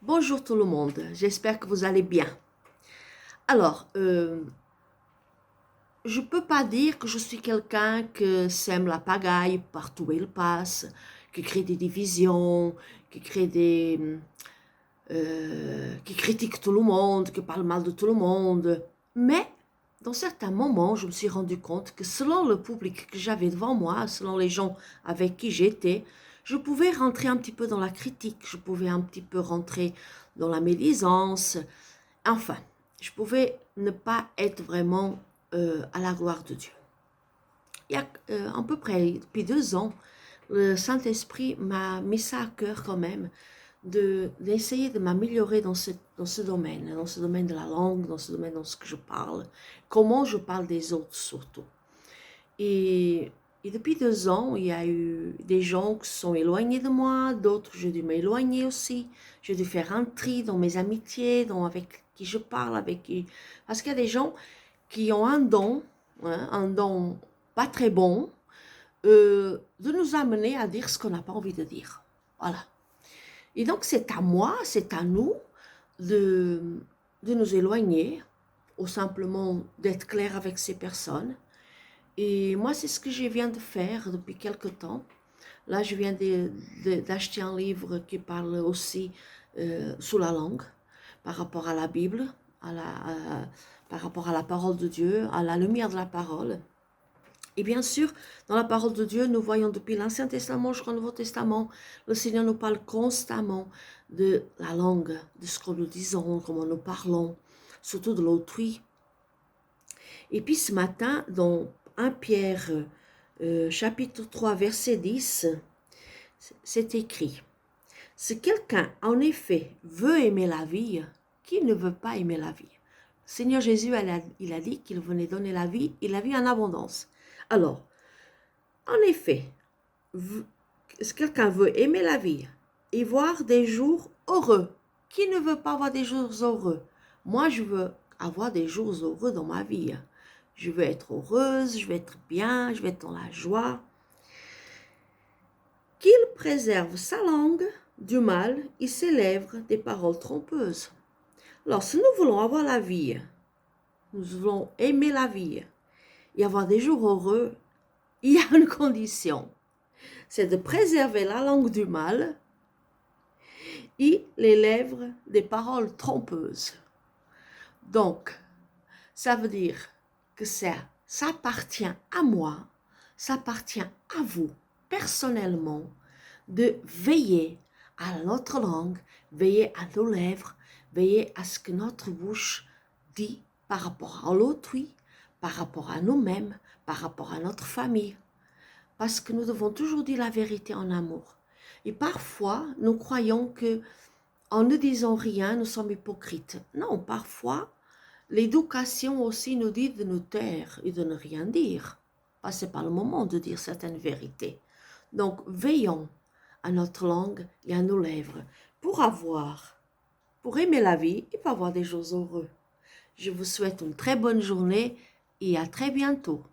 Bonjour tout le monde, j'espère que vous allez bien. Alors, je ne peux pas dire que je suis quelqu'un qui sème la pagaille partout où il passe, qui crée des divisions, qui critique tout le monde, qui parle mal de tout le monde. Mais, dans certains moments, je me suis rendu compte que selon le public que j'avais devant moi, selon les gens avec qui j'étais, je pouvais rentrer un petit peu dans la critique, je pouvais un petit peu rentrer dans la médisance. Enfin, je pouvais ne pas être vraiment à la gloire de Dieu. Il y a à peu près depuis 2 ans, le Saint-Esprit m'a mis ça à cœur quand même, d'essayer de m'améliorer dans ce domaine de la langue, dans ce domaine dans ce que je parle, comment je parle des autres surtout. Et, et depuis 2 ans, il y a eu des gens qui se sont éloignés de moi, d'autres j'ai dû m'éloigner aussi, j'ai dû faire un tri dans mes amitiés, avec qui je parle, parce qu'il y a des gens qui ont un don, hein, un don pas très bon, de nous amener à dire ce qu'on n'a pas envie de dire. Voilà. Et donc, c'est à moi, c'est à nous de, de nous éloigner, ou simplement d'être clair avec ces personnes. Et moi, c'est ce que je viens de faire depuis quelque temps. Là, je viens d'acheter un livre qui parle aussi sur la langue, par rapport à la Bible, par rapport à la parole de Dieu, à la lumière de la parole. Et bien sûr, dans la parole de Dieu, nous voyons depuis l'Ancien Testament jusqu'au Nouveau Testament, le Seigneur nous parle constamment de la langue, de ce que nous disons, comment nous parlons, surtout de l'autrui. Et puis ce matin, dans 1 Pierre chapitre 3, verset 10, c'est écrit: si quelqu'un en effet veut aimer la vie, qui ne veut pas aimer la vie? Le Seigneur Jésus, il a dit qu'il venait donner la vie et la vie en abondance. Alors, en effet, si quelqu'un veut aimer la vie et voir des jours heureux, qui ne veut pas avoir des jours heureux? Moi, je veux avoir des jours heureux dans ma vie. Je veux être heureuse, je veux être bien, je veux être dans la joie. Qu'il préserve sa langue du mal et ses lèvres des paroles trompeuses. Alors, si nous voulons avoir la vie, nous voulons aimer la vie et avoir des jours heureux, il y a une condition, c'est de préserver la langue du mal et les lèvres des paroles trompeuses. Donc, ça veut dire que ça appartient à moi, ça appartient à vous, personnellement, de veiller à notre langue, veiller à nos lèvres, veiller à ce que notre bouche dit par rapport à l'autrui, par rapport à nous-mêmes, par rapport à notre famille. Parce que nous devons toujours dire la vérité en amour. Et parfois, nous croyons que en ne disant rien, nous sommes hypocrites. Non, parfois, l'éducation aussi nous dit de nous taire et de ne rien dire. Ce n'est pas le moment de dire certaines vérités. Donc, veillons à notre langue et à nos lèvres pour aimer la vie et pour avoir des jours heureux. Je vous souhaite une très bonne journée et à très bientôt.